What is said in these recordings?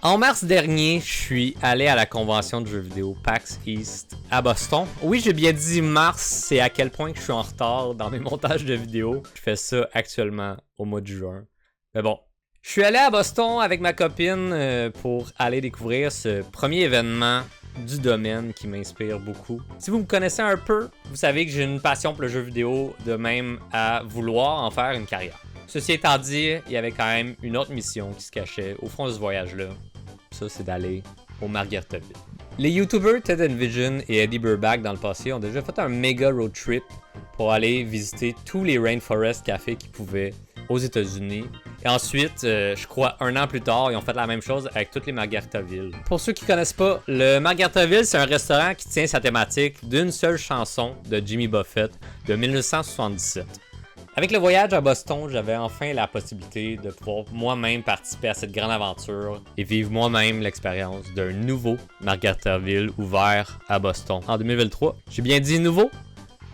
En mars dernier, je suis allé à la convention de jeux vidéo PAX East à Boston. Oui, j'ai bien dit mars, c'est à quel point que je suis en retard dans mes montages de vidéos. Je fais ça actuellement au mois de juin. Mais bon, je suis allé à Boston avec ma copine pour aller découvrir ce premier événement du domaine qui m'inspire beaucoup. Si vous me connaissez un peu, vous savez que j'ai une passion pour le jeu vidéo, de même à vouloir en faire une carrière. Ceci étant dit, il y avait quand même une autre mission qui se cachait au fond de ce voyage-là. Ça, c'est d'aller au Margaritaville. Les YouTubers Ted Envision et Eddie Burback dans le passé ont déjà fait un méga road trip pour aller visiter tous les Rainforest Cafés qu'ils pouvaient aux États-Unis. Et ensuite, je crois, un an plus tard, ils ont fait la même chose avec toutes les Margaritavilles. Pour ceux qui connaissent pas, le Margaritaville, c'est un restaurant qui tient sa thématique d'une seule chanson de Jimmy Buffett de 1977. Avec le voyage à Boston, j'avais enfin la possibilité de pouvoir moi-même participer à cette grande aventure et vivre moi-même l'expérience d'un nouveau Margaritaville ouvert à Boston en 2023. J'ai bien dit nouveau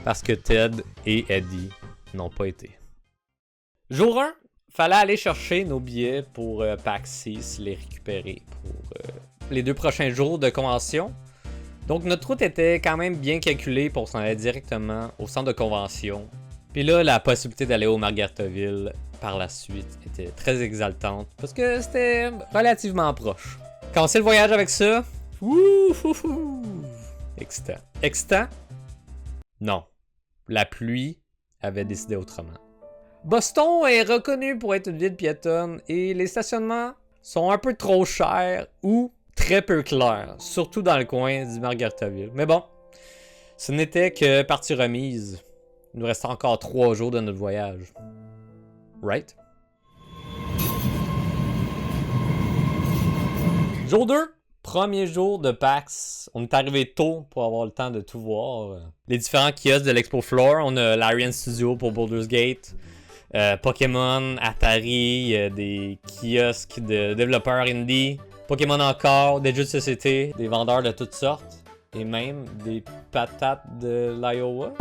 parce que Ted et Eddie n'ont pas été. Jour 1, fallait aller chercher nos billets pour PAX East, les récupérer pour les 2 prochains jours de convention. Donc notre route était quand même bien calculée pour s'en aller directement au centre de convention. Puis là, la possibilité d'aller au Margaritaville par la suite était très exaltante parce que c'était relativement proche. Commencer le voyage avec ça, excitant. Excitant? Non. La pluie avait décidé autrement. Boston est reconnu pour être une ville piétonne et les stationnements sont un peu trop chers ou très peu clairs, surtout dans le coin du Margaritaville. Mais bon, ce n'était que partie remise. Il nous reste encore 3 jours de notre voyage. Right? Jour 2, premier jour de PAX. On est arrivé tôt pour avoir le temps de tout voir. Les différents kiosques de l'Expo Floor. On a l'Arian Studio pour Baldur's Gate. Pokémon, Atari, des kiosques de développeurs indie. Pokémon encore, des jeux de société, des vendeurs de toutes sortes. Et même des patates de l'Iowa.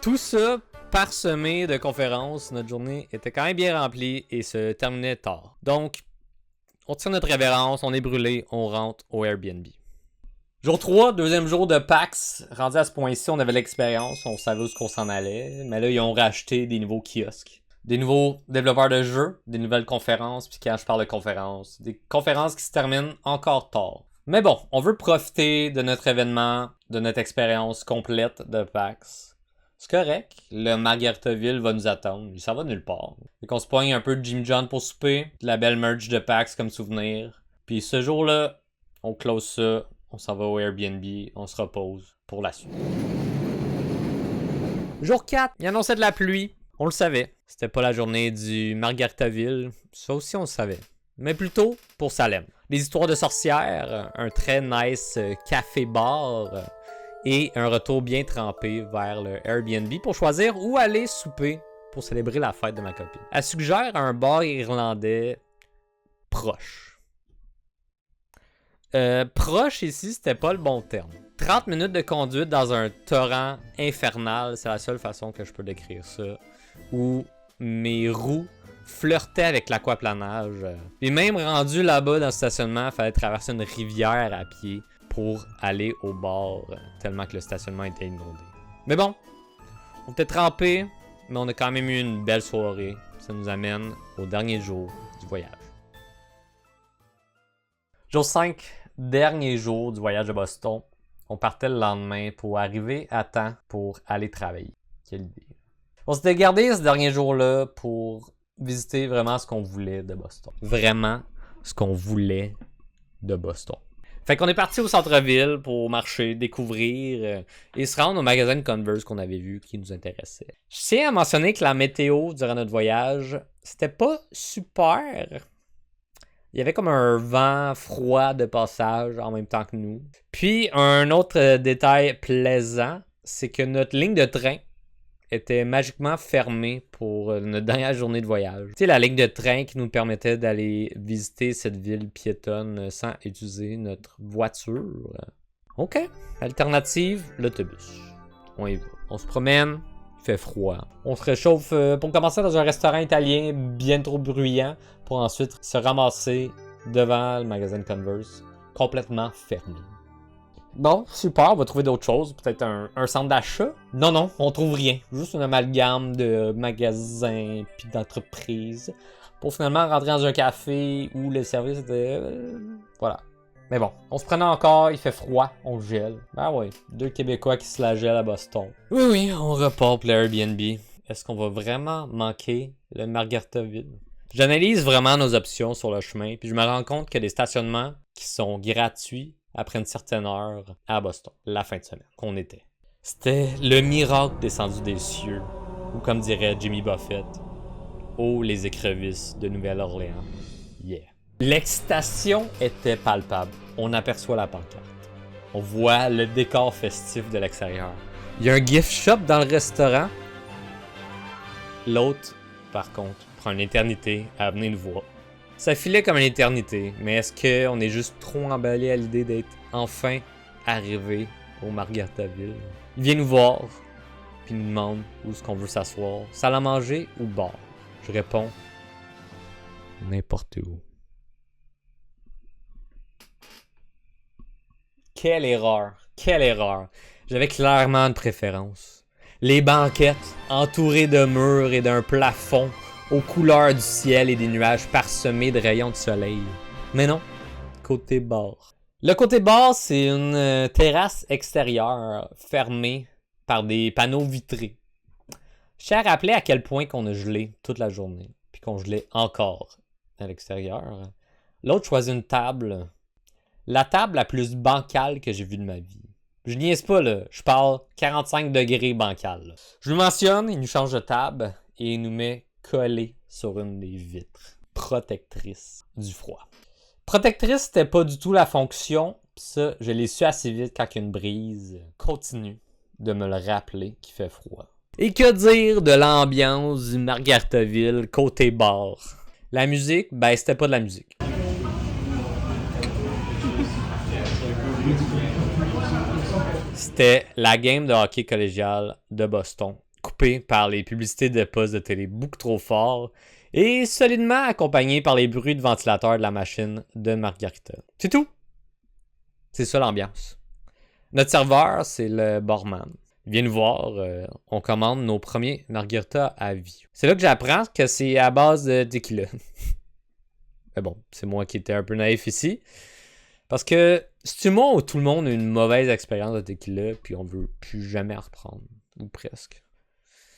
Tout ça parsemé de conférences, notre journée était quand même bien remplie et se terminait tard. Donc, on tire notre révérence, on est brûlé, on rentre au Airbnb. Jour 3, deuxième jour de PAX. Rendu à ce point-ci, on avait l'expérience, on savait où qu'on s'en allait. Mais là, ils ont racheté des nouveaux kiosques. Des nouveaux développeurs de jeux, des nouvelles conférences. Puis quand je parle de conférences, des conférences qui se terminent encore tard. Mais bon, on veut profiter de notre événement, de notre expérience complète de PAX. C'est correct, le Margaritaville va nous attendre, ça va nulle part. Fait qu'on se poigne un peu de Jimmy John pour souper, de la belle merch de PAX comme souvenir. Puis ce jour-là, on close ça, on s'en va au Airbnb, on se repose pour la suite. Jour 4, il annonçait de la pluie, on le savait. C'était pas la journée du Margaritaville, ça aussi on le savait. Mais plutôt pour Salem. Des histoires de sorcières, un très nice café-bar... et un retour bien trempé vers le Airbnb pour choisir où aller souper pour célébrer la fête de ma copine. Elle suggère un bar irlandais proche. Proche ici, c'était pas le bon terme. 30 minutes de conduite dans un torrent infernal, c'est la seule façon que je peux décrire ça. Où mes roues flirtaient avec l'aquaplanage. Et même rendu là-bas dans le stationnement, il fallait traverser une rivière à pied pour aller au bar, tellement que le stationnement était inondé. Mais bon, on était trempés, mais on a quand même eu une belle soirée. Ça nous amène au dernier jour du voyage. Jour 5, dernier jour du voyage à Boston. On partait le lendemain pour arriver à temps pour aller travailler. Quelle idée. On s'était gardé ce dernier jour-là pour visiter vraiment ce qu'on voulait de Boston. Vraiment ce qu'on voulait de Boston. Fait qu'on est parti au centre-ville pour marcher, découvrir et se rendre au magasin de Converse qu'on avait vu qui nous intéressait. Je tiens à mentionner que la météo durant notre voyage, c'était pas super. Il y avait comme un vent froid de passage en même temps que nous. Puis un autre détail plaisant, c'est que notre ligne de train était magiquement fermée pour notre dernière journée de voyage. Tu sais, la ligne de train qui nous permettait d'aller visiter cette ville piétonne sans utiliser notre voiture. OK. Alternative, l'autobus. On y va. On se promène, il fait froid. On se réchauffe pour commencer dans un restaurant italien bien trop bruyant pour ensuite se ramasser devant le magasin de Converse, complètement fermé. Bon, super, on va trouver d'autres choses. Peut-être un centre d'achat? Non, non, on trouve rien. Juste une amalgame de magasins puis d'entreprises. Pour finalement rentrer dans un café où le service était... voilà. Mais bon, on se prenait encore, il fait froid, on gèle. Ben ouais, 2 Québécois qui se la gèlent à Boston. Oui, oui, on repart pour l'Airbnb. Est-ce qu'on va vraiment manquer le Margaritaville? J'analyse vraiment nos options sur le chemin, puis je me rends compte qu'il y a des stationnements qui sont gratuits après une certaine heure à Boston, la fin de semaine qu'on était. C'était le miracle descendu des cieux, ou comme dirait Jimmy Buffett, oh les écrevisses de Nouvelle-Orléans. Yeah. L'excitation était palpable. On aperçoit la pancarte. On voit le décor festif de l'extérieur. Il y a un gift shop dans le restaurant. L'autre, par contre, prend une éternité à venir nous voir. Ça filait comme une éternité, mais est-ce qu'on est juste trop emballé à l'idée d'être enfin arrivé au Margaritaville? Il vient nous voir, puis nous demande où est-ce qu'on veut s'asseoir. Salle à manger ou bar? Je réponds, n'importe où. Quelle erreur! Quelle erreur! J'avais clairement une préférence. Les banquettes, entourées de murs et d'un plafond, aux couleurs du ciel et des nuages parsemés de rayons de soleil. Mais non, côté bar. Le côté bar, c'est une terrasse extérieure fermée par des panneaux vitrés. Je tiens à rappeler à quel point qu'on a gelé toute la journée, puis qu'on gelait encore à l'extérieur. L'autre choisit une table, la table la plus bancale que j'ai vue de ma vie. Je niaise pas, là. Je parle 45 degrés bancal. Là. Je le mentionne, il nous change de table et il nous met collé sur une des vitres. Protectrice du froid. Protectrice, c'était pas du tout la fonction. Pis ça, je l'ai su assez vite quand il y a une brise continue de me le rappeler qu'il fait froid. Et que dire de l'ambiance du Margaritaville côté bar? La musique, ben c'était pas de la musique. C'était la game de hockey collégial de Boston, coupée par les publicités de postes de télé beaucoup trop forts et solidement accompagnée par les bruits de ventilateur de la machine de Margarita. C'est tout. C'est ça l'ambiance. Notre serveur, c'est le barman. Il vient nous voir, on commande nos premiers margaritas à vie. C'est là que j'apprends que c'est à base de tequila. Mais bon, c'est moi qui étais un peu naïf ici. Parce que c'est moi où tout le monde a une mauvaise expérience de tequila puis on veut plus jamais en reprendre. Ou presque.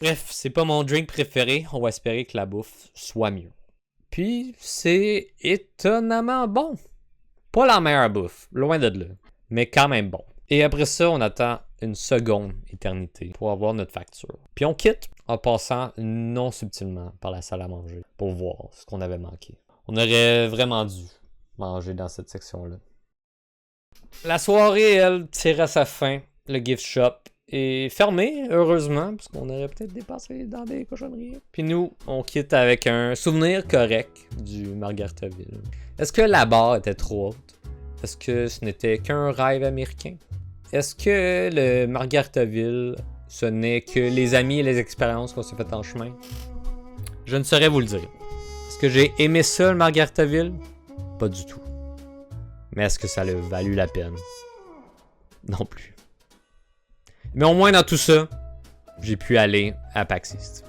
Bref, c'est pas mon drink préféré. On va espérer que la bouffe soit mieux. Puis, c'est étonnamment bon. Pas la meilleure bouffe, loin de là. Mais quand même bon. Et après ça, on attend une seconde éternité pour avoir notre facture. Puis on quitte en passant non subtilement par la salle à manger pour voir ce qu'on avait manqué. On aurait vraiment dû manger dans cette section-là. La soirée, elle, tire à sa fin. Le gift shop est fermé, heureusement, parce qu'on aurait peut-être dépassé dans des cochonneries. Puis nous, on quitte avec un souvenir correct du Margaritaville. Est-ce que la barre était trop haute? Est-ce que ce n'était qu'un rêve américain? Est-ce que le Margaritaville, ce n'est que les amis et les expériences qu'on s'est fait en chemin? Je ne saurais vous le dire. Est-ce que j'ai aimé ça, le Margaritaville? Pas du tout. Mais est-ce que ça a valu la peine? Non plus. Mais au moins dans tout ça, j'ai pu aller à PAX East.